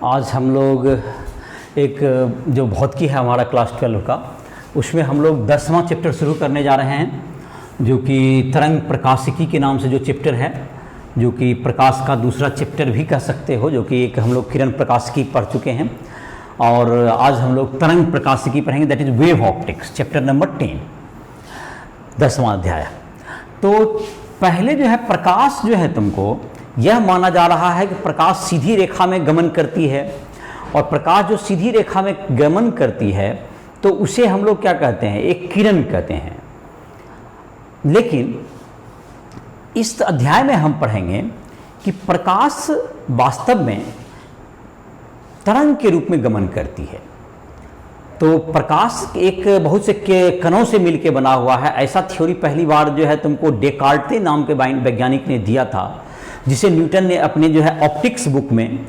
आज हम लोग एक जो भौतिकी है हमारा क्लास 12 का, उसमें हम लोग 10वां चैप्टर शुरू करने जा रहे हैं, जो कि तरंग प्रकाशिकी के नाम से जो चैप्टर है, जो कि प्रकाश का दूसरा चैप्टर भी कह सकते हो, जो कि एक हम लोग किरण प्रकाशिकी पढ़ चुके हैं और आज हम लोग तरंग प्रकाशिकी पढ़ेंगे, that is wave optics, chapter number 10, 10वां अध्याय। तो पहले जो है प्रकाश जो है, तुमको यह माना जा रहा है कि प्रकाश सीधी रेखा में गमन करती है, और प्रकाश जो सीधी रेखा में गमन करती है तो उसे हम लोग क्या कहते हैं, एक किरण कहते हैं। लेकिन इस अध्याय में हम पढ़ेंगे कि प्रकाश वास्तव में तरंग के रूप में गमन करती है। तो प्रकाश एक बहुत से कणों से मिलकर बना हुआ है, ऐसा थ्योरी पहली बार जो है तुमको डेकार्टे नाम के वैज्ञानिक ने दिया था, जिसे न्यूटन ने अपने जो है ऑप्टिक्स बुक में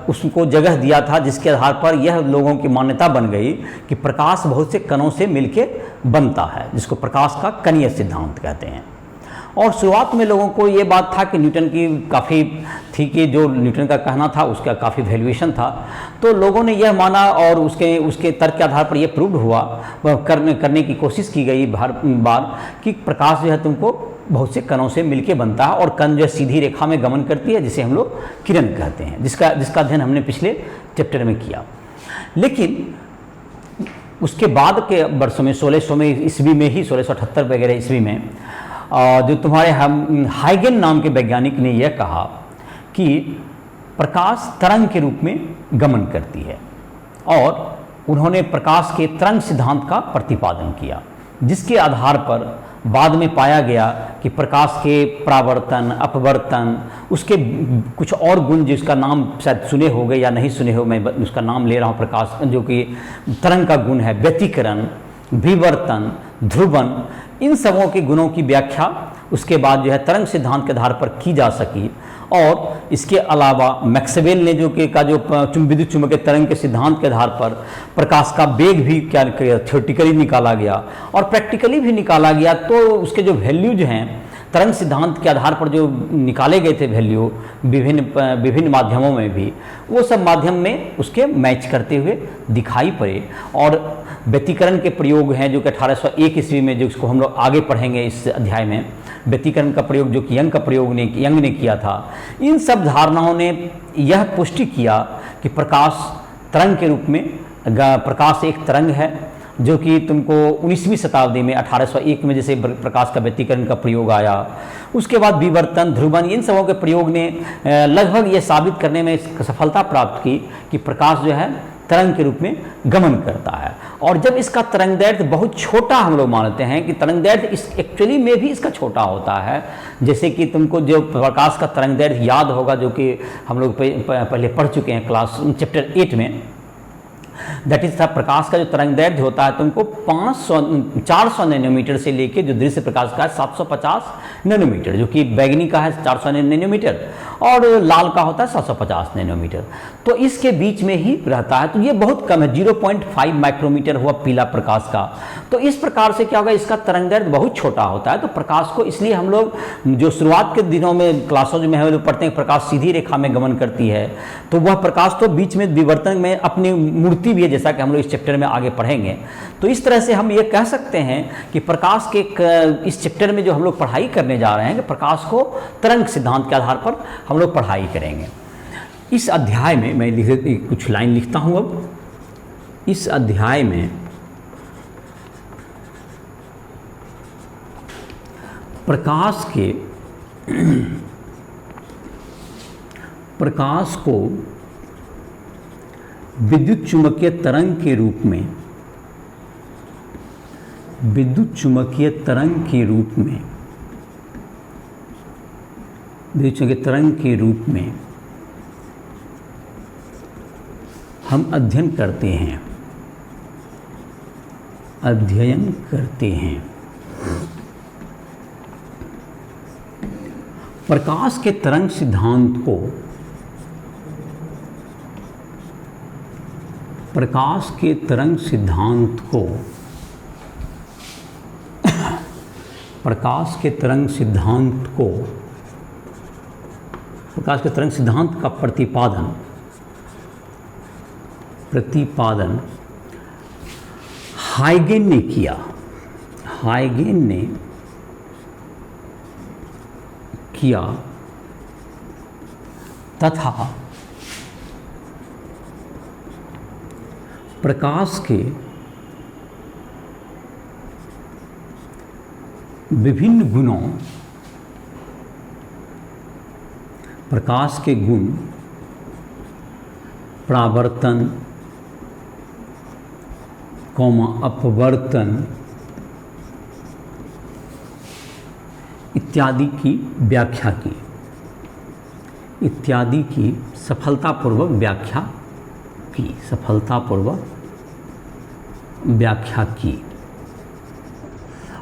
उसको जगह दिया था, जिसके आधार पर यह लोगों की मान्यता बन गई कि प्रकाश बहुत से कणों से मिलकर बनता है, जिसको प्रकाश का कणीय सिद्धांत कहते हैं। और शुरुआत में लोगों को ये बात था कि न्यूटन की काफ़ी थी कि जो न्यूटन का कहना था उसका काफ़ी वैल्यूएशन था, तो लोगों ने यह माना और उसके तर्क के आधार पर यह प्रूव्ड हुआ, करने की कोशिश की गई बार कि प्रकाश जो है तुमको बहुत से कणों से मिलके बनता है, और कण जो है सीधी रेखा में गमन करती है, जिसे हम लोग किरण कहते हैं, जिसका अध्ययन हमने पिछले चैप्टर में किया। लेकिन उसके बाद के वर्षों में 1600 ईस्वी में ही, 1678 वगैरह ईस्वी में, जो तुम्हारे हाइगन नाम के वैज्ञानिक ने यह कहा कि प्रकाश तरंग के रूप में गमन करती है, और उन्होंने प्रकाश के तरंग सिद्धांत का प्रतिपादन किया, जिसके आधार पर बाद में पाया गया कि प्रकाश के परावर्तन, अपवर्तन, उसके कुछ और गुण जिसका नाम शायद सुने होंगे या नहीं सुने हो, मैं उसका नाम ले रहा हूँ, प्रकाश जो कि तरंग का गुण है, व्यतिकरण, विवर्तन, ध्रुवन, इन सबों के गुणों की व्याख्या उसके बाद जो है तरंग सिद्धांत के आधार पर की जा सकी। और इसके अलावा मैक्सवेल ने जो विद्युत चुंबकीय तरंग के सिद्धांत के आधार पर प्रकाश का वेग भी क्या थ्योरेटिकली निकाला गया और प्रैक्टिकली भी निकाला गया। तो उसके जो वैल्यूज हैं तरंग सिद्धांत के आधार पर जो निकाले गए थे वैल्यू विभिन्न माध्यमों में भी, वो सब माध्यम में उसके मैच करते हुए दिखाई पड़े। और व्यतिकरण के प्रयोग हैं जो कि 1801 ईस्वी में, जो इसको हम लोग आगे पढ़ेंगे इस अध्याय में, व्यतिकरण का प्रयोग जो कि यंग ने किया था। इन सब धारणाओं ने यह पुष्टि किया कि प्रकाश तरंग के रूप में, प्रकाश एक तरंग है, जो कि तुमको 19वीं शताब्दी में 1801 में जैसे प्रकाश का व्यतिकरण का प्रयोग आया, उसके बाद विवर्तन, ध्रुवन, इन सबों के प्रयोग ने लगभग ये साबित करने में सफलता प्राप्त की कि प्रकाश जो है तरंग के रूप में गमन करता है। और जब इसका तरंगदैर्घ्य बहुत छोटा, हम लोग मानते हैं कि तरंगदैर्घ्य इस एक्चुअली में भी इसका छोटा होता है, जैसे कि तुमको जो प्रकाश का तरंगदैर्घ्य याद होगा, जो कि हम लोग पहले पढ़ चुके हैं क्लास चैप्टर 8 में, दैट इज प्रकाश का जो तरंगदैर्घ्य होता है तुमको 400 नैनोमीटर से लेके जो दृश्य प्रकाश का है 750 नैनोमीटर, जो कि बैगनी का है 400 नैनोमीटर और लाल का होता है 750 नैनोमीटर। तो इसके बीच में ही रहता है, तो ये बहुत कम है, 0.5 माइक्रोमीटर हुआ पीला प्रकाश का। तो इस प्रकार से क्या होगा, इसका तरंगदैर्घ्य बहुत छोटा होता है। तो प्रकाश को इसलिए हम लोग जो शुरुआत के दिनों में क्लासों में हम लोग पढ़ते हैं प्रकाश सीधी रेखा में गमन करती है, तो वह प्रकाश तो बीच में विवर्तन में अपनी मूर्ति भी है, जैसा कि हम लोग इस चैप्टर में आगे पढ़ेंगे। तो इस तरह से हम ये कह सकते हैं कि प्रकाश के इस चैप्टर में जो हम लोग पढ़ाई करने जा रहे हैं कि प्रकाश को तरंग सिद्धांत के आधार पर हम लोग पढ़ाई करेंगे। इस अध्याय में मैं कुछ लाइन लिखता हूं। अब इस अध्याय में प्रकाश को विद्युत चुम्बकीय तरंग के रूप में, विद्युत चुम्बकीय तरंग के रूप में हम अध्ययन करते हैं। प्रकाश के तरंग सिद्धांत को प्रकाश के तरंग सिद्धांत का प्रतिपादन प्रतिपादन हाइगेन ने किया, हाइगेन ने किया तथा प्रकाश के विभिन्न गुणों, प्रकाश के गुण परावर्तन, अपवर्तन इत्यादि की व्याख्या की, इत्यादि की सफलतापूर्वक व्याख्या की, सफलतापूर्वक व्याख्या की।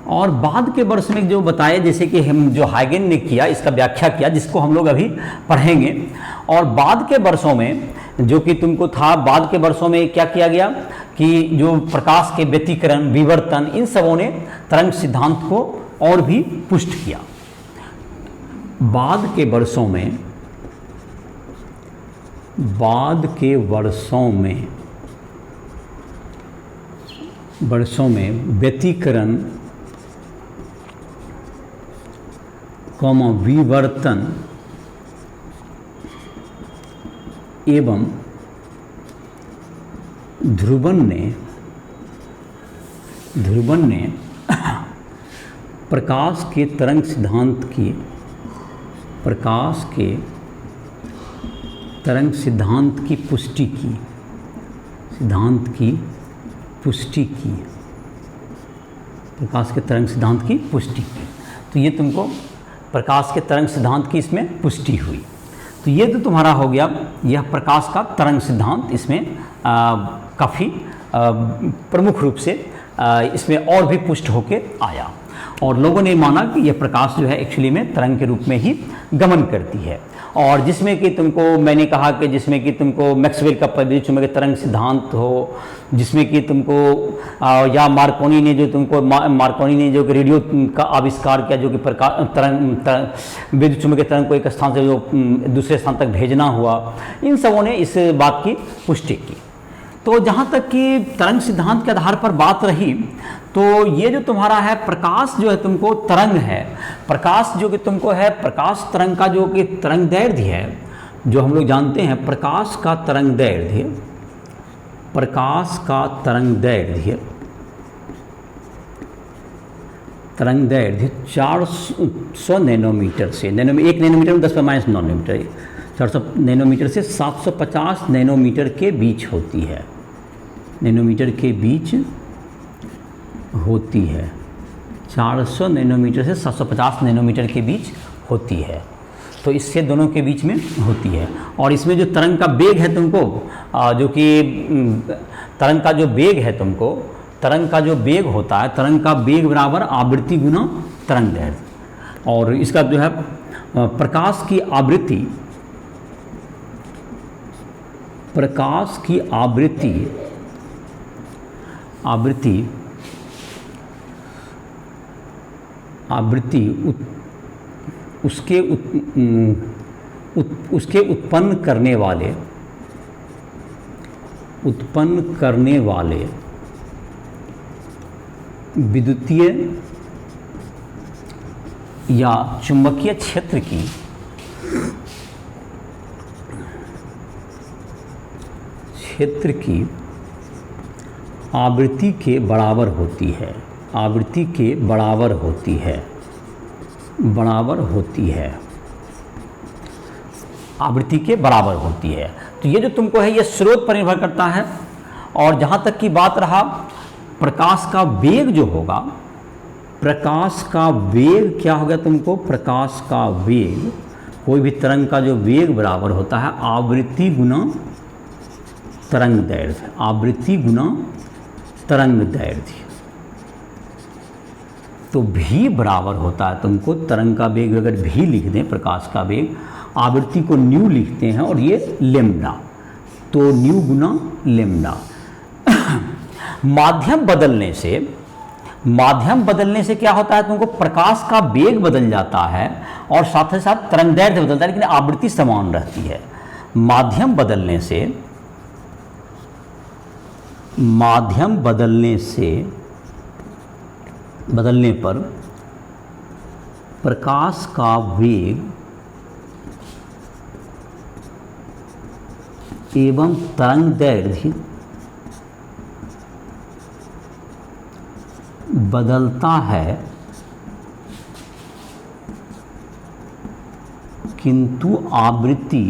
और बाद के वर्ष में जो बताए, जैसे कि हम जो हाइगेन ने किया, इसका व्याख्या किया, जिसको हम लोग अभी पढ़ेंगे। और बाद के वर्षों में जो कि तुमको था, बाद के वर्षों में क्या किया गया कि जो प्रकाश के व्यतिकरण, विवर्तन, इन सबों ने तरंग सिद्धांत को और भी पुष्ट किया। बाद के वर्षों में, बाद के वर्षों में व्यतिकरण, विवर्तन एवं ध्रुवन ने प्रकाश के तरंग सिद्धांत की, प्रकाश के तरंग सिद्धांत की पुष्टि की, सिद्धांत की पुष्टि की, प्रकाश के तरंग सिद्धांत की पुष्टि की। तो ये तुमको प्रकाश के तरंग सिद्धांत की इसमें पुष्टि हुई। तो ये तो तुम्हारा हो गया यह प्रकाश का तरंग सिद्धांत। इसमें काफ़ी प्रमुख रूप से इसमें और भी पुष्ट होके आया और लोगों ने माना कि यह प्रकाश जो है एक्चुअली में तरंग के रूप में ही गमन करती है। और जिसमें कि तुमको मैंने कहा कि जिसमें कि तुमको मैक्सवेल का विद्युत चुंबकीय तरंग सिद्धांत हो, जिसमें कि तुमको या मार्कोनी ने जो कि रेडियो का आविष्कार किया, जो कि विद्युत चुंबकीय तरंग को एक स्थान से जो दूसरे स्थान तक भेजना हुआ, इन सबों ने इस बात की पुष्टि की। तो जहाँ तक कि तरंग सिद्धांत के आधार पर बात रही, तो ये जो तुम्हारा है प्रकाश जो है तुमको तरंग है, प्रकाश जो कि तुमको है प्रकाश तरंग का जो कि तरंग दैर्ध्य है, जो हम लोग जानते हैं प्रकाश का तरंग दैर्ध्य, प्रकाश का तरंग दैर्ध्य 400 नैनोमीटर से, एक नैनोमीटर में 10⁻9 नैनोमीटर, 400 नैनोमीटर से 750 नैनोमीटर के बीच होती है, नैनोमीटर के बीच होती है। 400 नैनोमीटर से 750 नैनोमीटर के बीच होती है। तो इससे दोनों के बीच में होती है। और इसमें जो तरंग का वेग है तुमको, जो कि तरंग का जो वेग है तुमको, तरंग का जो वेग होता है, तरंग का वेग बराबर आवृत्ति गुना तरंग दैर्ध्य। और इसका जो है प्रकाश की आवृत्ति, प्रकाश की आवृत्ति उसके उत्पन्न करने वाले विद्युतीय या चुंबकीय क्षेत्र की आवृत्ति के बराबर होती है, आवृत्ति के बराबर होती है, आवृत्ति के बराबर होती है। तो ये जो तुमको है ये स्रोत पर निर्भर करता है। और जहाँ तक की बात रहा प्रकाश का वेग जो होगा, प्रकाश का वेग क्या होगा तुमको, प्रकाश का वेग, कोई भी तरंग का जो वेग बराबर होता है आवृत्ति गुना तरंग दैर्ध्य, आवृत्ति गुना तरंग दैर्ध्य। तो भी बराबर होता है तुमको तरंग का वेग, अगर भी लिख दें प्रकाश का वेग, आवृत्ति को न्यू लिखते हैं और ये लेम्डा, तो न्यू गुना लेम्डा। माध्यम बदलने से क्या होता है तुमको, प्रकाश का वेग बदल जाता है और साथ ही साथ तरंग दैर्ध्य बदलता है, लेकिन आवृत्ति समान रहती है। माध्यम बदलने से माध्यम बदलने पर प्रकाश का वेग एवं तरंगदैर्घ्य बदलता है, किंतु आवृत्ति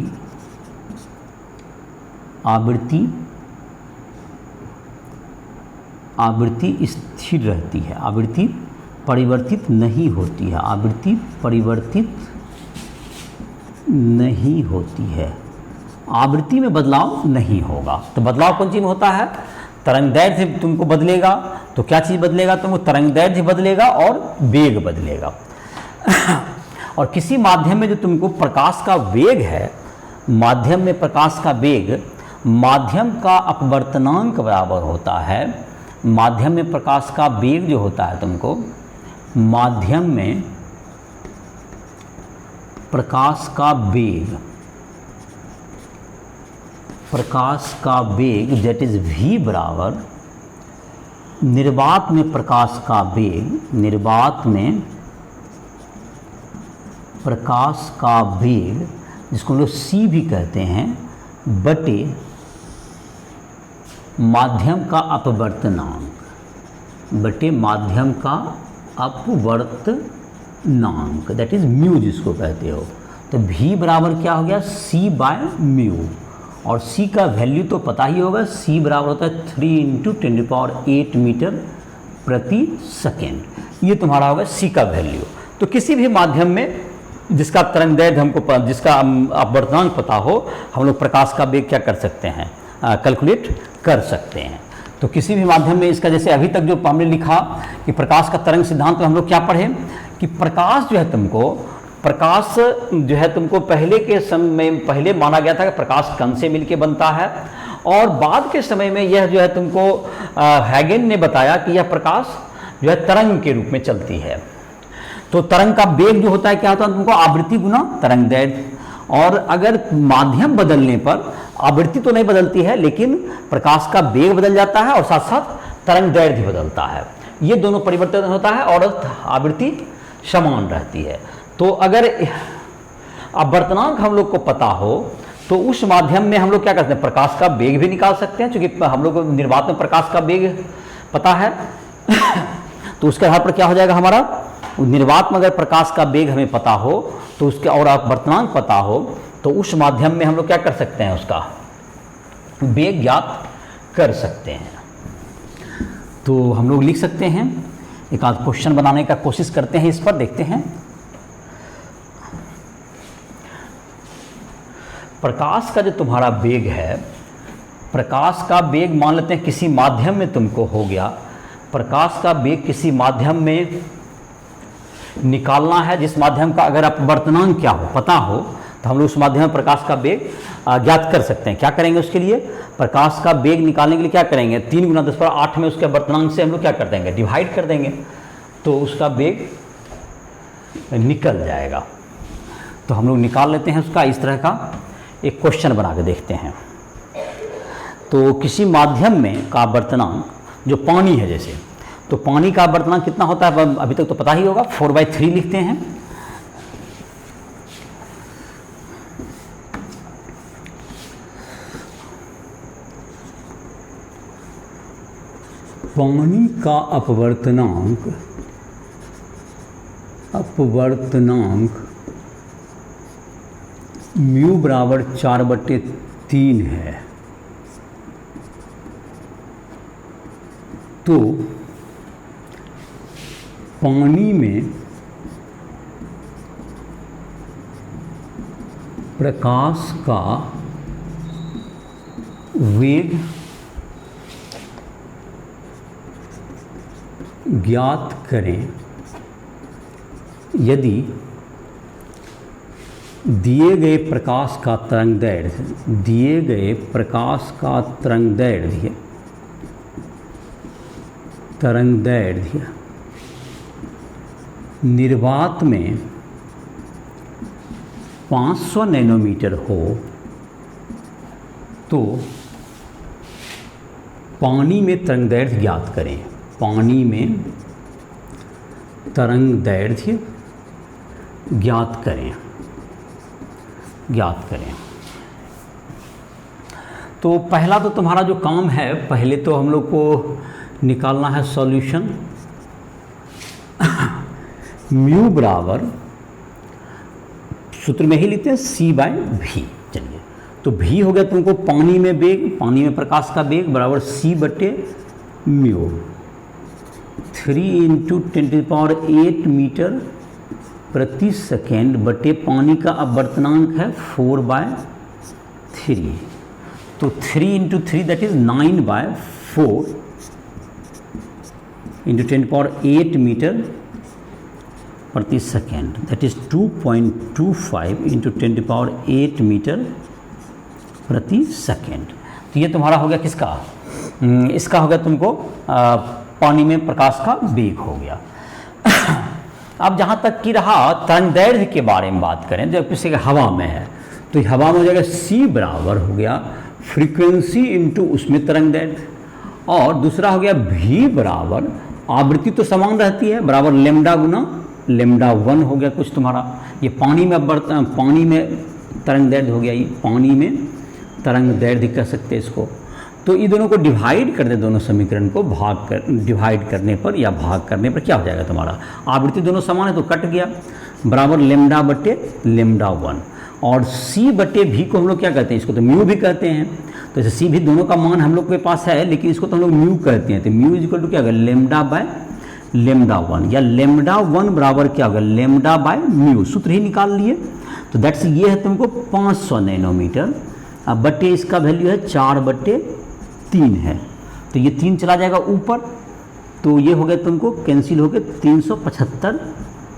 स्थिर रहती है, आवृत्ति परिवर्तित नहीं होती है, आवृत्ति परिवर्तित नहीं होती है, आवृत्ति में बदलाव नहीं होगा। तो बदलाव कौन चीज़ में होता है? तरंगदैर्घ्य तुमको बदलेगा तो क्या चीज़ बदलेगा? तुमको तरंगदैर्घ्य बदलेगा और वेग बदलेगा। और किसी माध्यम में जो तुमको प्रकाश का वेग है, माध्यम में प्रकाश का वेग माध्यम का अपवर्तनांक बराबर होता है। माध्यम में प्रकाश का वेग जो होता है, तुमको माध्यम में प्रकाश का वेग दैट इज v बराबर निर्वात में प्रकाश का वेग जिसको हम लोग c भी कहते हैं, बटे माध्यम का अपवर्तनांक दैट इज म्यू जिसको कहते हो। तो v बराबर क्या हो गया? c by mu. और c का वैल्यू तो पता ही होगा, c बराबर होता है 3 × 10⁸ मीटर प्रति सेकेंड। ये तुम्हारा होगा c का वैल्यू। तो किसी भी माध्यम में जिसका तरंगदैर्घ्य हमको जिसका अपवर्तनांक पता हो, हम लोग प्रकाश का वेग क्या कर सकते हैं? कैलकुलेट कर सकते हैं। तो किसी भी माध्यम में इसका, जैसे अभी तक जो हमने लिखा कि प्रकाश का तरंग सिद्धांत में हम लोग क्या पढ़े कि प्रकाश जो है तुमको पहले के समय में पहले माना गया था कि प्रकाश कण से मिलके बनता है, और बाद के समय में यह जो है तुमको हैगेन ने बताया कि यह प्रकाश जो है तरंग के रूप में चलती है। तो तरंग का वेग जो होता है क्या होता है? तुमको आवृत्ति गुना तरंगदैर्घ्य। और अगर माध्यम बदलने पर आवृत्ति तो नहीं बदलती है, लेकिन प्रकाश का वेग बदल जाता है और साथ साथ तरंगदैर्घ्य बदलता है। ये दोनों परिवर्तन होता है और आवृत्ति समान रहती है। तो अगर अपवर्तनांक हम लोग को पता हो तो उस माध्यम में हम लोग क्या करते हैं? प्रकाश का वेग भी निकाल सकते हैं, क्योंकि हम लोग को निर्वात में प्रकाश का वेग पता है। तो उसके आधार पर क्या हो जाएगा हमारा? निर्वात में अगर प्रकाश का वेग हमें पता हो तो उसके और अपवर्तनांक पता हो तो उस माध्यम में हम लोग क्या कर सकते हैं? उसका वेग ज्ञात कर सकते हैं। तो हम लोग लिख सकते हैं, एक आध क्वेश्चन बनाने का कोशिश करते हैं, इस पर देखते हैं। प्रकाश का जो तुम्हारा वेग है, प्रकाश का वेग मान लेते हैं किसी माध्यम में तुमको हो गया, प्रकाश का वेग किसी माध्यम में निकालना है, जिस माध्यम का अगर अपवर्तनांक क्या हो पता हो तो हम लोग उस माध्यम में प्रकाश का वेग ज्ञात कर सकते हैं। क्या करेंगे उसके लिए? प्रकाश का वेग निकालने के लिए क्या करेंगे? 3 × 10⁸ में उसके अपवर्तनांक से हम लोग क्या कर देंगे? डिवाइड कर देंगे, तो उसका वेग निकल जाएगा। तो हम लोग निकाल लेते हैं उसका। इस तरह का एक क्वेश्चन बना के देखते हैं। तो किसी माध्यम में का अपवर्तनांक जो पानी है, जैसे तो पानी का अपवर्तनांक कितना होता है? अभी तक तो पता ही होगा, 4/3 लिखते हैं। पानी का अपवर्तनांक म्यू बराबर 4/3 है। तो पानी में प्रकाश का वेग ज्ञात करें यदि दिए गए प्रकाश का तरंगदैर्घ्य निर्वात में 500 नैनोमीटर हो तो पानी में तरंग दैर्ध्य ज्ञात करें। पानी में तरंग दैर्ध्य ज्ञात करें। तो पहला तो तुम्हारा जो काम है, पहले तो हम लोग को निकालना है सॉल्यूशन। म्यू बराबर सूत्र में ही लिखते हैं c/v। चलिए, तो v हो गया तुमको पानी में वेग, पानी में प्रकाश का वेग बराबर c/म्यू 3 × 10⁸ मीटर प्रति सेकेंड बटे पानी का अपवर्तनांक है 4/3। तो 3 × 3 दैट इज 9/4 × 10⁸ मीटर प्रति सेकेंड दैट इज 2.25 × 10⁸ मीटर प्रति सेकेंड। तो ये तुम्हारा हो गया किसका? इसका हो गया तुमको पानी में प्रकाश का वेग हो गया। अब जहाँ तक कि रहा तरंग दैर्ध्य के बारे में बात करें, जब किसी हवा में है तो हवा में हो जाएगा c बराबर हो गया फ्रीक्वेंसी इंटू उसमें तरंग दैर्ध्य, और दूसरा हो गया v बराबर आवृत्ति तो समान रहती है बराबर लेमडा गुना λ1 हो गया कुछ तुम्हारा। ये पानी में तरंग दैर्ध्य हो गया, ये पानी में तरंग दैर्ध्य कह सकते हैं इसको। तो ये दोनों को डिवाइड कर दे, दोनों समीकरण को डिवाइड करने पर या भाग करने पर क्या हो जाएगा तुम्हारा? आवृत्ति दोनों समान है तो कट गया बराबर λ/λ1, और c/v को हम लोग क्या कहते हैं? इसको तो म्यू भी कहते हैं। तो जैसे c भी दोनों का मान हम लोग के पास है, लेकिन इसको तो हम लोग म्यू कहते हैं। तो म्यू इक्वल टू क्या होगा? λ/λ1 या λ1 बराबर क्या होगा? λ/म्यू। सूत्र ही निकाल लिए। तो दैट्स ये है तुमको 500 नैनोमीटर। अब बटे इसका वैल्यू है 4/3 है, तो ये 3 चला जाएगा ऊपर, तो ये हो गया तुमको कैंसिल हो गया 375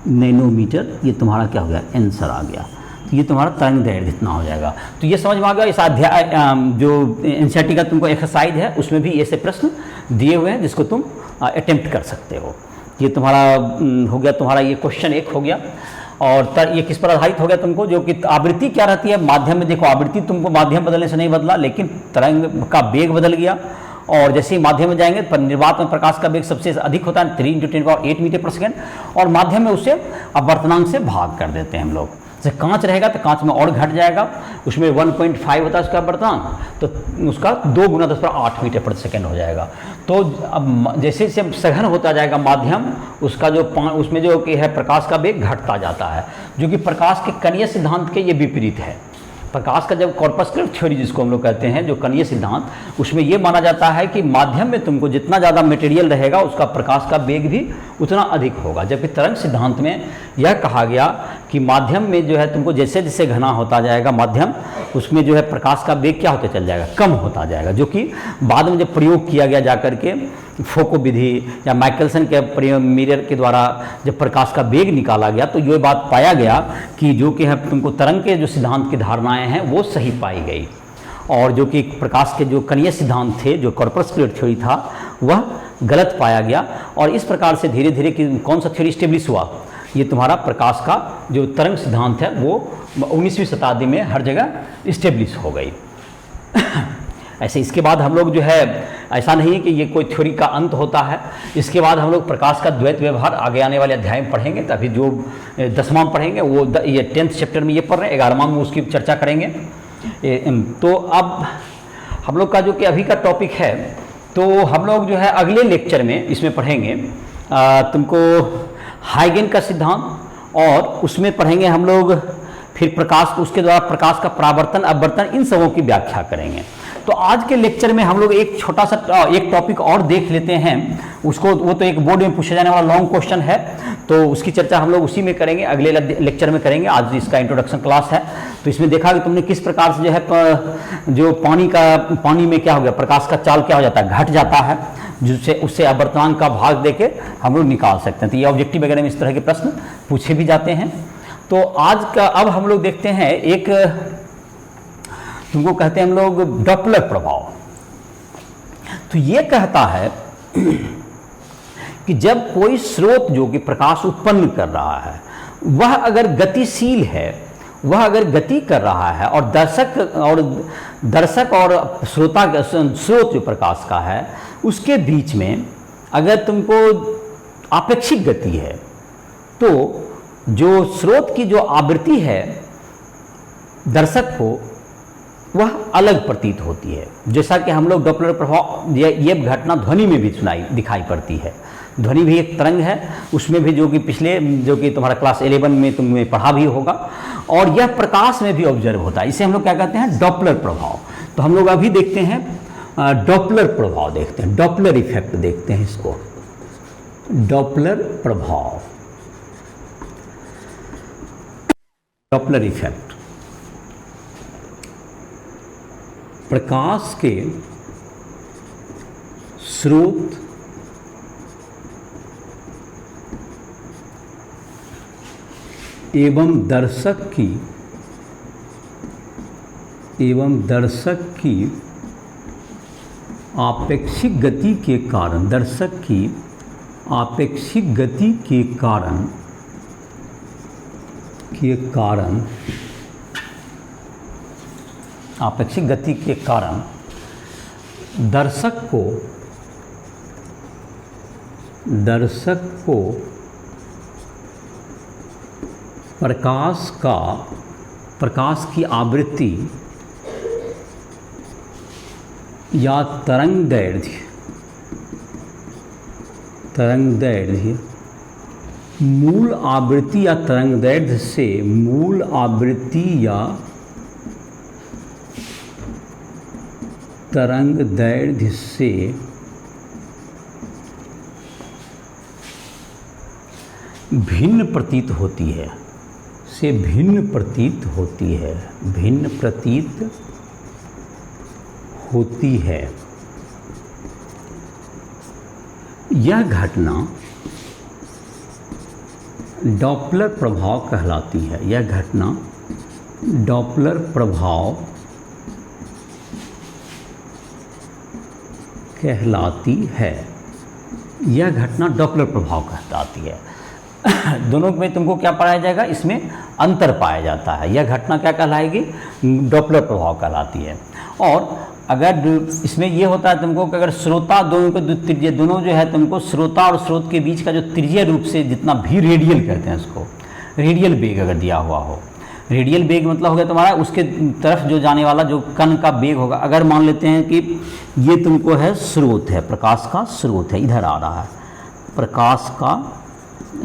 नैनोमीटर। ये तुम्हारा क्या हो गया? आंसर आ गया। तो ये तुम्हारा तरंग दैर्ध्य इतना हो जाएगा। तो ये समझ में आ गया। इस अध्याय जो एनसीईआरटी का तुमको एक्सरसाइज है उसमें भी ऐसे प्रश्न दिए हुए हैं जिसको तुम अटेम्प्ट कर सकते हो। ये तुम्हारा हो गया, तुम्हारा ये क्वेश्चन 1 हो गया। और ये किस पर आधारित हो गया तुमको? जो कि आवृत्ति क्या रहती है माध्यम में। देखो, आवृत्ति तुमको माध्यम बदलने से नहीं बदला, लेकिन तरंग का वेग बदल गया। और जैसे ही माध्यम में जाएंगे पर निर्वात में प्रकाश का वेग सबसे अधिक होता है 3 × 10⁸ मीटर पर सेकेंड, और माध्यम में उससे अपवर्तनांक से भाग कर देते हैं हम लोग। जैसे कांच रहेगा तो कांच में और घट जाएगा, उसमें 1.5 होता है उसका अपवर्तनांक, तो उसका 2 × 10⁸ मीटर प्रति सेकेंड हो जाएगा। तो अब जैसे जैसे सघन होता जाएगा माध्यम, उसका जो उसमें जो कि है प्रकाश का वेग घटता जाता है, जो कि प्रकाश के कणीय सिद्धांत के ये विपरीत है। प्रकाश का जब कॉर्पस्कुलर थ्योरी जिसको हम लोग कहते हैं, जो कणीय सिद्धांत, उसमें ये माना जाता है कि माध्यम में तुमको जितना ज़्यादा मटेरियल रहेगा उसका प्रकाश का वेग भी उतना अधिक होगा। जबकि तरंग सिद्धांत में यह कहा गया कि माध्यम में जो है तुमको जैसे जैसे घना होता जाएगा माध्यम, उसमें जो है प्रकाश का वेग क्या होता चल जाएगा? कम होता जाएगा। जो कि बाद में जब प्रयोग किया गया जाकर के फोको विधि या माइकलसन के मिरर के द्वारा जब प्रकाश का वेग निकाला गया, तो ये बात पाया गया कि जो कि है तुमको तरंग के जो सिद्धांत की धारणाएं हैं वो सही पाई गई, और जो कि प्रकाश के जो कणीय सिद्धांत थे, जो कॉर्पस्कुलर थ्योरी था, वह गलत पाया गया। और इस प्रकार से धीरे धीरे कौन सा थ्योरी स्टेब्लिश हुआ? ये तुम्हारा प्रकाश का जो तरंग सिद्धांत है वो 19वीं शताब्दी में हर जगह स्टेब्लिश हो गई। ऐसे इसके बाद हम लोग जो है, ऐसा नहीं है कि ये कोई थ्योरी का अंत होता है। इसके बाद हम लोग प्रकाश का द्वैत व्यवहार आगे आने वाले अध्याय में पढ़ेंगे। तो अभी जो 10वां में पढ़ेंगे वो ये 10th चैप्टर में ये पढ़ रहे हैं, 11वां में उसकी चर्चा करेंगे। तो अब हम लोग का जो कि अभी का टॉपिक है, तो हम लोग जो है अगले लेक्चर में इसमें पढ़ेंगे तुमको हाइगन का सिद्धांत, और उसमें पढ़ेंगे हम लोग फिर प्रकाश, उसके द्वारा प्रकाश का परावर्तन अपवर्तन, इन सबों की व्याख्या करेंगे। तो आज के लेक्चर में हम लोग एक छोटा सा एक टॉपिक और देख लेते हैं। उसको वो तो एक बोर्ड में पूछा जाने वाला लॉन्ग क्वेश्चन है, तो उसकी चर्चा हम लोग उसी में करेंगे, अगले लेक्चर में करेंगे। आज इसका इंट्रोडक्शन क्लास है। तो इसमें देखा कि तुमने किस प्रकार से जो है जो पानी में क्या हो गया, प्रकाश का चाल क्या हो जाता है? घट जाता है, जिससे उससे अपवर्तनांक का भाग देके हम लोग निकाल सकते हैं। तो ये ऑब्जेक्टिव वगैरह में इस तरह के प्रश्न पूछे भी जाते हैं। तो आज का अब हम लोग देखते हैं एक, तुमको कहते हैं हम लोग डॉपलर प्रभाव। तो ये कहता है कि जब कोई स्रोत जो कि प्रकाश उत्पन्न कर रहा है वह अगर गतिशील है, वह अगर गति कर रहा है, और दर्शक और दर्शक और श्रोता का स्रोत जो प्रकाश का है उसके बीच में अगर तुमको आपेक्षिक गति है तो जो स्रोत की जो आवृत्ति है दर्शक को वह अलग प्रतीत होती है। जैसा कि हम लोग डॉपलर प्रभाव ये घटना ध्वनि में भी दिखाई पड़ती है। ध्वनि भी एक तरंग है, उसमें भी जो कि तुम्हारा क्लास 11 में तुमने पढ़ा भी होगा, और यह प्रकाश में भी ऑब्जर्व होता है। इसे हम लोग क्या कहते हैं, डॉपलर प्रभाव। तो हम लोग अभी देखते हैं डॉपलर प्रभाव, देखते हैं डॉपलर इफेक्ट, देखते हैं इसको, डॉपलर प्रभाव, डॉपलर इफेक्ट। प्रकाश के स्रोत एवं दर्शक की आपेक्षिक गति के कारण, दर्शक की आपेक्षिक गति के कारण आपेक्षिक गति के कारण दर्शक को प्रकाश की आवृत्ति या तरंगदैर्घ्य मूल आवृत्ति या तरंगदैर्घ्य से मूल आवृत्ति या तरंगदैर्घ्य से भिन्न प्रतीत होती है, भिन्न प्रतीत होती है। यह घटना डॉपलर प्रभाव कहलाती है। यह घटना डॉपलर प्रभाव कहलाती है। यह घटना डॉपलर प्रभाव कहलाती है। दोनों में तुमको क्या पाया जाएगा, इसमें अंतर पाया जाता है। यह घटना क्या कहलाएगी, डॉपलर प्रभाव कहलाती है। और अगर इसमें यह होता है तुमको कि अगर श्रोता दोनों के त्रिज्या, दोनों जो है तुमको श्रोता और स्रोत के बीच का जो त्रिज्या रूप से जितना भी रेडियल कहते हैं उसको, रेडियल वेग अगर दिया हुआ हो, रेडियल वेग मतलब हो गया तुम्हारा उसके तरफ जो जाने वाला जो कण का वेग होगा। अगर मान लेते हैं कि ये तुमको है स्रोत है, प्रकाश का स्रोत है, इधर आ रहा है प्रकाश का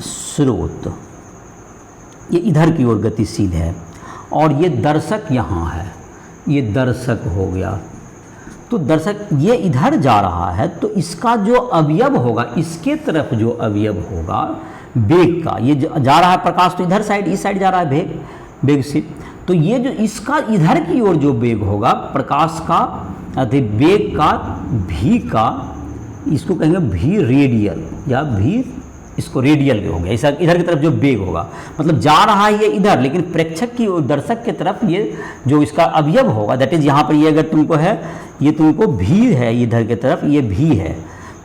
स्रोत, ये इधर की ओर गतिशील है, और ये दर्शक यहाँ है, ये दर्शक हो गया। तो दर्शक ये इधर जा रहा है, तो इसका जो अवयव होगा, इसके तरफ जो अवयव होगा वेग का, ये जा रहा है प्रकाश तो इधर साइड, इस साइड जा रहा है वेग से, तो ये जो इसका इधर की ओर जो वेग होगा प्रकाश का वेग का भी का, इसको कहेंगे भी रेडियल, या भी इसको रेडियल हो गया। इधर की तरफ जो वेग होगा, मतलब जा रहा है ये इधर, लेकिन प्रेक्षक की ओर, दर्शक की तरफ ये जो इसका अवयव होगा, दैट इज यहाँ पर ये अगर तुमको है, ये तुमको भी है इधर की तरफ, ये भी है,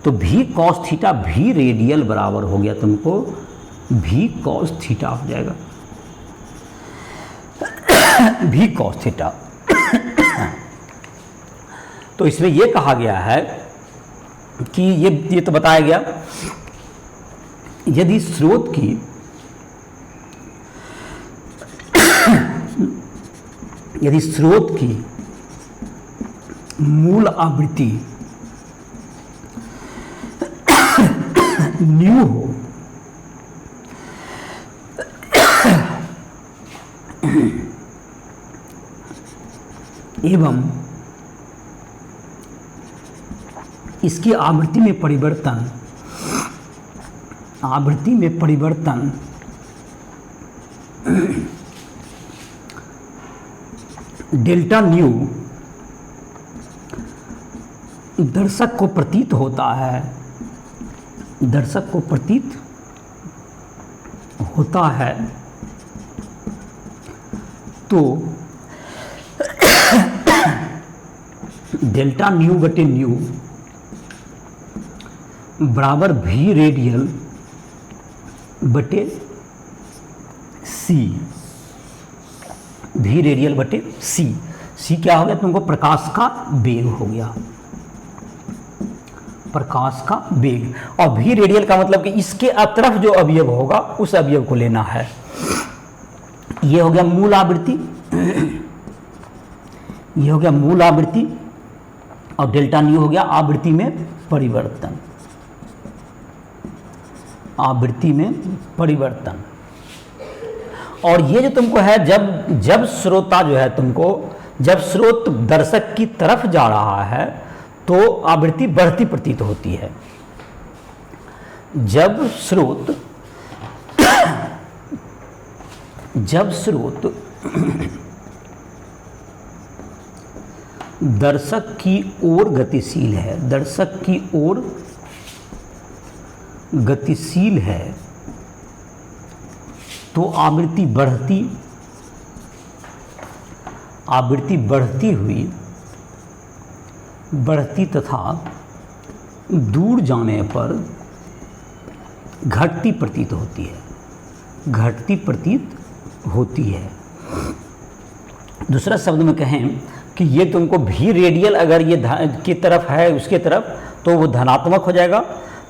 तो भी कॉस थीटा भी रेडियल बराबर हो गया, तुमको भी कॉस थीटा हो जाएगा, भी कॉस थीटा। तो इसमें यह कहा गया है कि ये तो बताया गया, यदि स्रोत की मूल आवृत्ति न्यू हो एवं इसकी आवृत्ति में परिवर्तन डेल्टा न्यू दर्शक को प्रतीत होता है, तो डेल्टा न्यू बटे न्यू बराबर भी रेडियल बटे सी, भी रेडियल बटे सी। सी क्या हो गया तुमको? प्रकाश का वेग हो गया, प्रकाश का वेग। और भी रेडियल का मतलब कि इसके तरफ जो अवयव होगा उस अवयव को लेना है। ये हो गया मूल आवृत्ति, ये हो गया मूल आवृत्ति, और डेल्टा न्यू हो गया आवृत्ति में परिवर्तन, आवृत्ति में परिवर्तन। और ये जो तुमको है, जब श्रोता जो है तुमको, जब स्रोत दर्शक की तरफ जा रहा है तो आवृत्ति बढ़ती प्रतीत होती है। जब स्रोत दर्शक की ओर गतिशील है, दर्शक की ओर गतिशील है, तो आवृत्ति बढ़ती तथा दूर जाने पर घटती प्रतीत होती है, घटती प्रतीत होती है। दूसरा शब्द में कहें कि ये तुमको भी रेडियल अगर ये की तरफ है, उसके तरफ, तो वो धनात्मक हो जाएगा।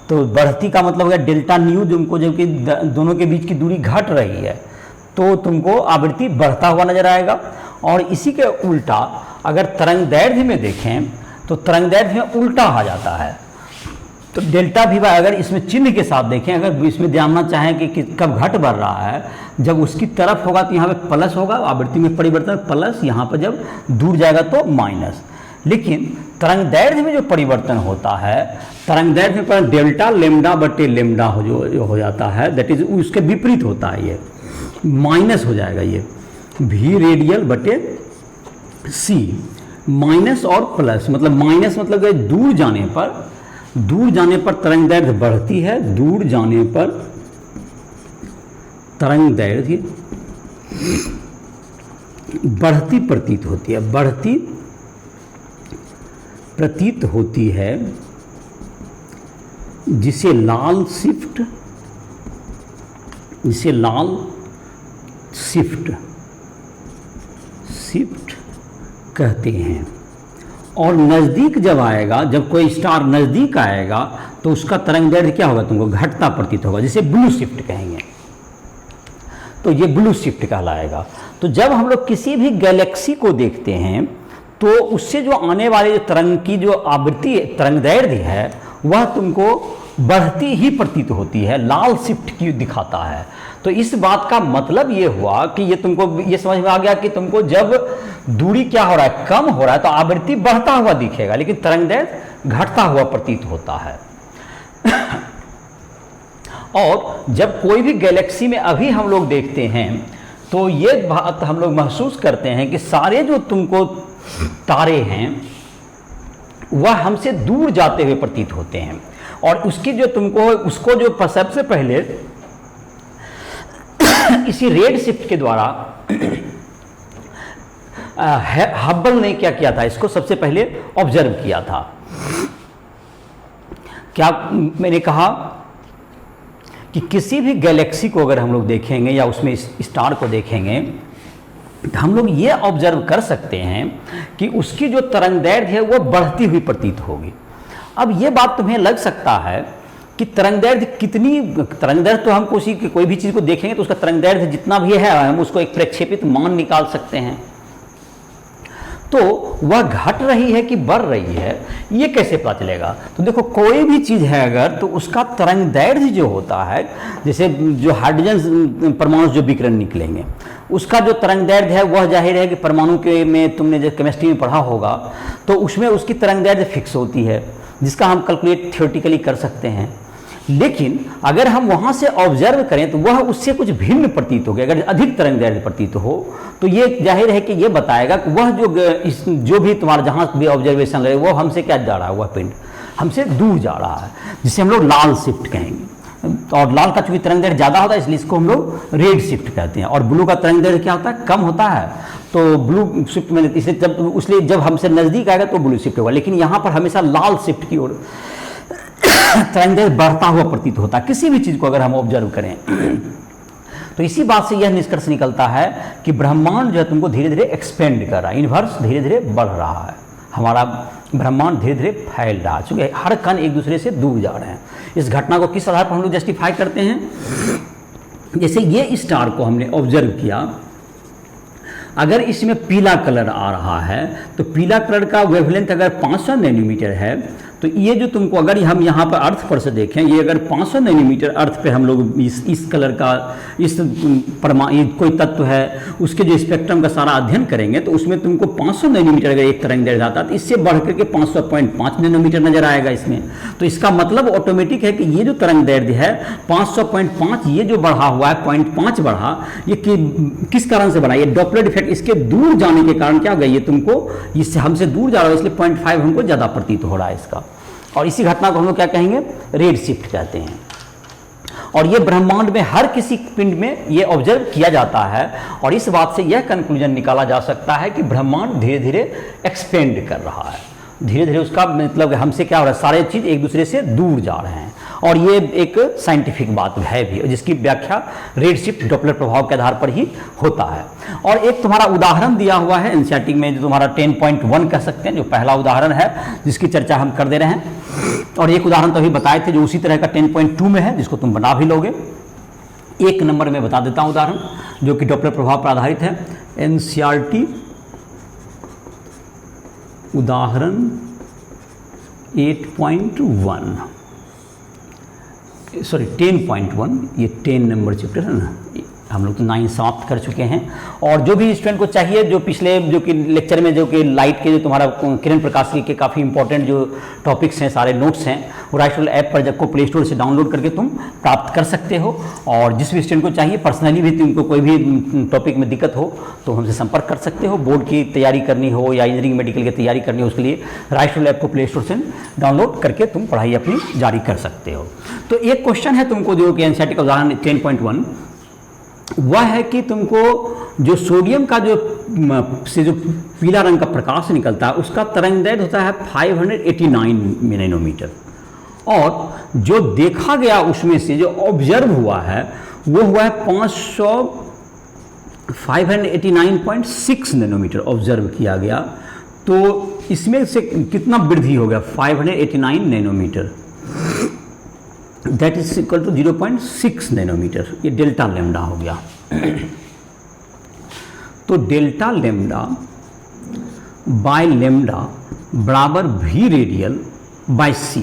तो बढ़ती का मतलब हो गया डेल्टा न्यू, तुमको जबकि दोनों के बीच की दूरी घट रही है तो तुमको आवृत्ति बढ़ता हुआ नजर आएगा। और इसी के उल्टा अगर तरंग दैर्ध्य में देखें तो तरंग दैर्ध्य में उल्टा आ जाता है। तो डेल्टा भी अगर इसमें चिन्ह के साथ देखें, अगर इसमें जानना चाहें कि कब घट बढ़ रहा है, जब उसकी तरफ होगा तो यहाँ पे प्लस होगा, आवृत्ति में परिवर्तन प्लस, यहाँ पर जब दूर जाएगा तो माइनस। लेकिन तरंग दैर्ध्य में जो परिवर्तन होता है, तरंग दैर्ध्य में डेल्टा लेमडा बटे लेमडा हो जाता है, दैट इज उसके विपरीत होता है, ये माइनस हो जाएगा। ये भी रेडियल बटे सी, माइनस और प्लस, मतलब माइनस मतलब दूर जाने पर तरंग दैर्ध्य बढ़ती है, दूर जाने पर तरंग दैर्ध्य बढ़ती प्रतीत होती है, बढ़ती प्रतीत होती है, जिसे लाल शिफ्ट कहते हैं। और नज़दीक जब आएगा, जब कोई स्टार नज़दीक आएगा तो उसका तरंग दैर्ध्य क्या होगा तुमको? घटता प्रतीत होगा, जिसे ब्लू शिफ्ट कहेंगे। तो ये ब्लू शिफ्ट कहलाएगा। तो जब हम लोग किसी भी गैलेक्सी को देखते हैं तो उससे जो आने वाले जो तरंग की जो आवृत्ति तरंग दैर्ध्य है वह तुमको बढ़ती ही प्रतीत होती है, लाल शिफ्ट की दिखाता है। तो इस बात का मतलब ये हुआ कि ये तुमको ये समझ में आ गया कि तुमको जब दूरी क्या हो रहा है, कम हो रहा है, तो आवृत्ति बढ़ता हुआ दिखेगा, लेकिन तरंग दैर्ध्य घटता हुआ प्रतीत होता है। और जब कोई भी गैलेक्सी में अभी हम लोग देखते हैं तो ये बात हम लोग महसूस करते हैं कि सारे जो तुमको तारे हैं वह हमसे दूर जाते हुए प्रतीत होते हैं। और उसकी जो तुमको उसको जो सबसे पहले इसी रेड शिफ्ट के द्वारा हब्बल ने क्या किया था, इसको सबसे पहले ऑब्जर्व किया था। क्या मैंने कहा कि किसी भी गैलेक्सी को अगर हम लोग देखेंगे या उसमें स्टार को देखेंगे तो हम लोग ये ऑब्जर्व कर सकते हैं कि उसकी जो तरंग दैर्ध्य है वो बढ़ती हुई प्रतीत होगी। अब ये बात तुम्हें लग सकता है कि तरंग दैर्ध्य कितनी, तरंग दैर्ध्य तो हम कोई भी चीज़ को देखेंगे तो उसका तरंग दैर्ध्य जितना भी है हम उसको एक प्रक्षेपित मान निकाल सकते हैं। तो वह घट रही है कि बढ़ रही है ये कैसे पता चलेगा? तो देखो कोई भी चीज़ है अगर तो उसका तरंग दैर्ध्य जो होता है, जैसे जो हाइड्रोजन परमाणु जो विकिरण निकलेंगे उसका जो तरंग दैर्ध्य है वह जाहिर है कि परमाणु के में तुमने जो केमिस्ट्री में पढ़ा होगा तो उसमें उसकी तरंग दैर्ध्य फिक्स होती है, जिसका हम कैलकुलेट थियोरेटिकली कर सकते हैं। लेकिन अगर हम वहाँ से ऑब्जर्व करें तो वह उससे कुछ भिन्न प्रतीत हो गया। अगर अधिक तरंग दैर्ध्य प्रतीत हो तो ये जाहिर है कि ये बताएगा कि वह जो भी तुम्हारा जहाँ भी ऑब्जर्वेशन रहे वो हमसे क्या जा रहा है, वह पिंड हमसे दूर जा रहा है, जिसे हम लोग लाल शिफ्ट कहेंगे। और लाल का चूंकि तरंग दैर्ध्य ज़्यादा होता है इसलिए इसको हम लोग रेड शिफ्ट कहते हैं। और ब्लू का तरंग दैर्ध्य क्या होता है? कम होता है, तो ब्लू शिफ्ट में इसलिए जब हमसे नज़दीक आएगा तो ब्लू शिफ्ट होगा। लेकिन यहाँ पर हमेशा लाल शिफ्ट की ओर तरंग दैर्ध्य बढ़ता हुआ प्रतीत होता है किसी भी चीज़ को अगर हम ऑब्जर्व करें। तो इसी बात से यह निष्कर्ष निकलता है कि ब्रह्मांड जो है तुमको धीरे धीरे एक्सपेंड कर रहा है, यूनिवर्स धीरे धीरे बढ़ रहा है, हमारा ब्रह्मांड धीरे धीरे फैल रहा है, चूँकि हर कण एक दूसरे से दूर जा रहे हैं। इस घटना को किस आधार पर हम लोग जस्टिफाई करते हैं? जैसे ये स्टार को हमने ऑब्जर्व किया, अगर इसमें पीला कलर आ रहा है तो पीला कलर का वेवलेंथ अगर 500 नैनोमीटर है, तो ये जो तुमको अगर हम यहाँ पर अर्थ पर से देखें, ये अगर 500 नैनोमीटर अर्थ पे हम लोग इस कलर का इस कोई तत्व है उसके जो स्पेक्ट्रम का सारा अध्ययन करेंगे, तो उसमें तुमको 500 नैनोमीटर अगर एक तरंग दैर्ध्य आता है तो इससे बढ़ करके 500.5 नैनोमीटर नजर आएगा इसमें। तो इसका मतलब ऑटोमेटिक है कि ये जो तरंग दैर्ध्य है 500.5, ये जो बढ़ा हुआ है 0.5 बढ़ा, ये किस कारण से बढ़ा? ये डॉपलर इफेक्ट, इसके दूर जाने के कारण क्या हो गया, ये तुमको इससे हमसे दूर जा रहा है, इसलिए 0.5 हमको ज़्यादा प्रतीत हो रहा है इसका। और इसी घटना को हम लोग क्या कहेंगे? रेड शिफ्ट कहते हैं। और ये ब्रह्मांड में हर किसी पिंड में ये ऑब्जर्व किया जाता है, और इस बात से यह कंक्लूजन निकाला जा सकता है कि ब्रह्मांड धीरे धीरे एक्सपेंड कर रहा है, धीरे धीरे उसका मतलब हमसे क्या हो रहा है, सारे चीज़ एक दूसरे से दूर जा रहे हैं। और ये एक साइंटिफिक बात है भी, जिसकी व्याख्या रेडशिफ्ट डॉपलर प्रभाव के आधार पर ही होता है। और एक तुम्हारा उदाहरण दिया हुआ है एनसीईआरटी में, जो तुम्हारा 10.1 कह सकते हैं, जो पहला उदाहरण है जिसकी चर्चा हम कर दे रहे हैं। और एक उदाहरण तो अभी बताए थे जो उसी तरह का 10.2 में है, जिसको तुम बना भी लोगे। एक नंबर में बता देता हूँ उदाहरण जो कि डॉपलर प्रभाव पर आधारित है। एनसीईआरटी उदाहरण 8.1 सॉरी 10.1, ये 10 नंबर चैप्टर है ना, हम लोग तो 9 समाप्त कर चुके हैं। और जो भी स्टूडेंट को चाहिए, जो पिछले जो कि लेक्चर में जो कि लाइट के जो तुम्हारा किरण प्रकाश के काफ़ी इंपॉर्टेंट जो टॉपिक्स हैं, सारे नोट्स हैं, वो राइट ऐप पर जब को प्ले स्टोर से डाउनलोड करके तुम प्राप्त कर सकते हो। और जिस भी स्टूडेंट को चाहिए पर्सनली भी तुमको कोई भी टॉपिक में दिक्कत हो तो हमसे संपर्क कर सकते हो। बोर्ड की तैयारी करनी हो या इंजीनियरिंग मेडिकल की तैयारी करनी हो, उसके लिए राइट ऐप को प्ले स्टोर से डाउनलोड करके तुम पढ़ाई अपनी जारी कर सकते हो। तो एक क्वेश्चन है तुमको जो कि एनसीईआरटी का उदाहरण 10.1 वह है कि तुमको जो सोडियम का जो पीला रंग का प्रकाश निकलता है उसका तरंगदैर्घ्य होता है 589 नैनोमीटर, और जो देखा गया उसमें से जो ऑब्जर्व हुआ है वो हुआ है 589.6 नैनोमीटर ऑब्जर्व किया गया। तो इसमें से कितना वृद्धि हो गया? 589 nanometre, that is equal to 0.6 nanometre. ये डेल्टा लेम्डा हो गया। तो डेल्टा लेम्डा बाय लेम्डा बराबर वी रेडियल बाय सी।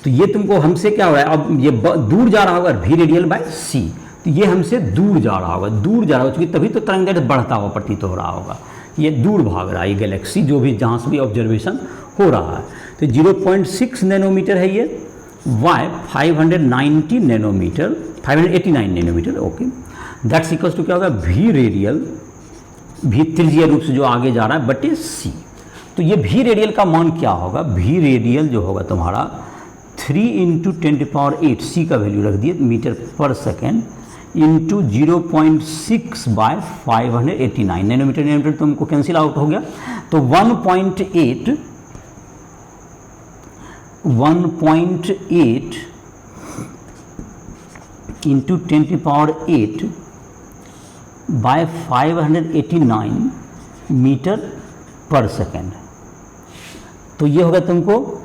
तो ये तुमको हमसे क्या हो रहा है, अब ये दूर जा रहा होगा वी रेडियल बाय सी, तो ये हमसे दूर जा रहा होगा, दूर जा रहा होगा, क्योंकि तभी तो तरंगदैर्घ्य बढ़ता हुआ प्रतीत हो रहा होगा। ये दूर भाग रहा है ये गैलेक्सी, जो भी जहाँ से भी ऑब्जर्वेशन हो रहा है। तो 0.6 नैनोमीटर है ये, y 590 nanometre, 589 nanometre, okay. That's equals to क्या होगा? वी रेडियल, भी त्रिज्यीय रूप से जो आगे जा रहा है बटे सी। तो ये वी रेडियल का मान क्या होगा? वी रेडियल जो होगा तुम्हारा 3 × 10⁸, सी का वैल्यू रख दिए मीटर पर second, into 0.6 by 589 nanometre. Nanometre तुमको कैंसिल आउट हो गया, तो 1.8 इंटू 10⁸ बाय 589 मीटर पर सेकेंड। तो ये होगा तुमको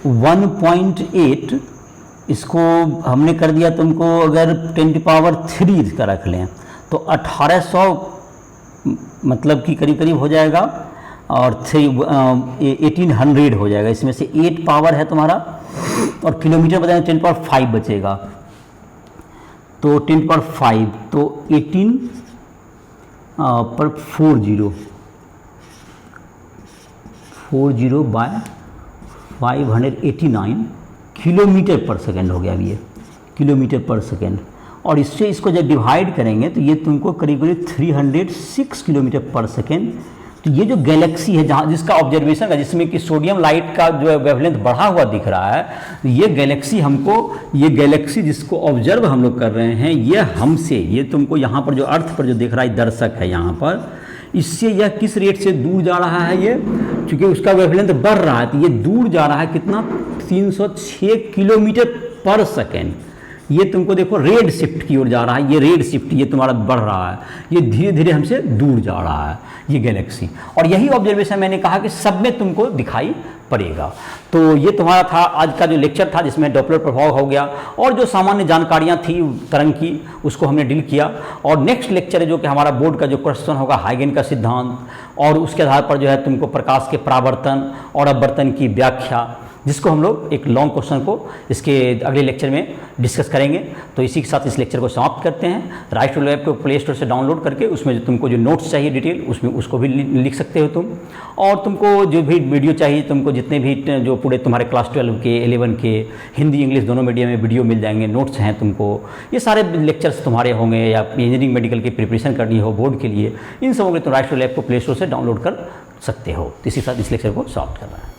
1.8, इसको हमने कर दिया तुमको, अगर 10⁻³ का रख लें तो 1800 मतलब कि करीब करीब हो जाएगा, और 1800 हो जाएगा। इसमें से 8 पावर है तुम्हारा, और किलोमीटर बताएं 10⁵ बचेगा, तो 10⁵, तो 18 पर 40 बाय 589 किलोमीटर पर सेकेंड हो गया। अब ये किलोमीटर पर सेकेंड, और इससे इसको जब डिवाइड करेंगे तो ये तुमको करीब करीब 306 किलोमीटर पर सेकेंड। तो ये जो गैलेक्सी है जहाँ जिसका ऑब्जर्वेशन है, जिसमें कि सोडियम लाइट का जो वेवलेंथ बढ़ा हुआ दिख रहा है, तो ये गैलेक्सी हमको, ये गैलेक्सी जिसको ऑब्जर्व हम लोग कर रहे हैं, ये हमसे, ये तुमको यहाँ पर जो अर्थ पर जो दिख रहा है दर्शक है यहाँ पर, इससे यह किस रेट से दूर जा रहा है? ये क्योंकि उसका वेवलेंथ बढ़ रहा है तो ये दूर जा रहा है कितना? 306 किलोमीटर पर सेकेंड। ये तुमको देखो रेड शिफ्ट की ओर जा रहा है, ये रेड शिफ्ट ये तुम्हारा बढ़ रहा है, ये धीरे धीरे हमसे दूर जा रहा है ये गैलेक्सी। और यही ऑब्जर्वेशन मैंने कहा कि सब में तुमको दिखाई पड़ेगा। तो ये तुम्हारा था आज का जो लेक्चर था, जिसमें डॉपलर प्रभाव हो गया और जो सामान्य जानकारियाँ थी तरंग की उसको हमने डील किया। और नेक्स्ट लेक्चर है जो कि हमारा बोर्ड का जो क्वेश्चन होगा हाइगन का सिद्धांत, और उसके आधार पर जो है तुमको प्रकाश के परावर्तन और अपवर्तन की व्याख्या, जिसको हम लोग एक लॉन्ग क्वेश्चन को इसके अगले लेक्चर में डिस्कस करेंगे। तो इसी के साथ इस लेक्चर को समाप्त करते हैं। राइट टू लैब को प्ले स्टोर से डाउनलोड करके उसमें जो तुमको जो नोट्स चाहिए डिटेल उसमें उसको भी लिख सकते हो तुम, और तुमको जो भी वीडियो चाहिए, तुमको जितने भी जो पूरे तुम्हारे क्लास 12 के 11 के हिंदी इंग्लिश दोनों मीडियम में वीडियो मिल जाएंगे, नोट्स हैं तुमको, ये सारे लेक्चर्स तुम्हारे होंगे, या इंजीनियरिंग मेडिकल की प्रिपरेशन करनी हो बोर्ड के लिए, इन सबों के तुम राइट टू लैब को प्ले स्टोर से डाउनलोड कर सकते हो। इसी के साथ इस लेक्चर को समाप्त करना है।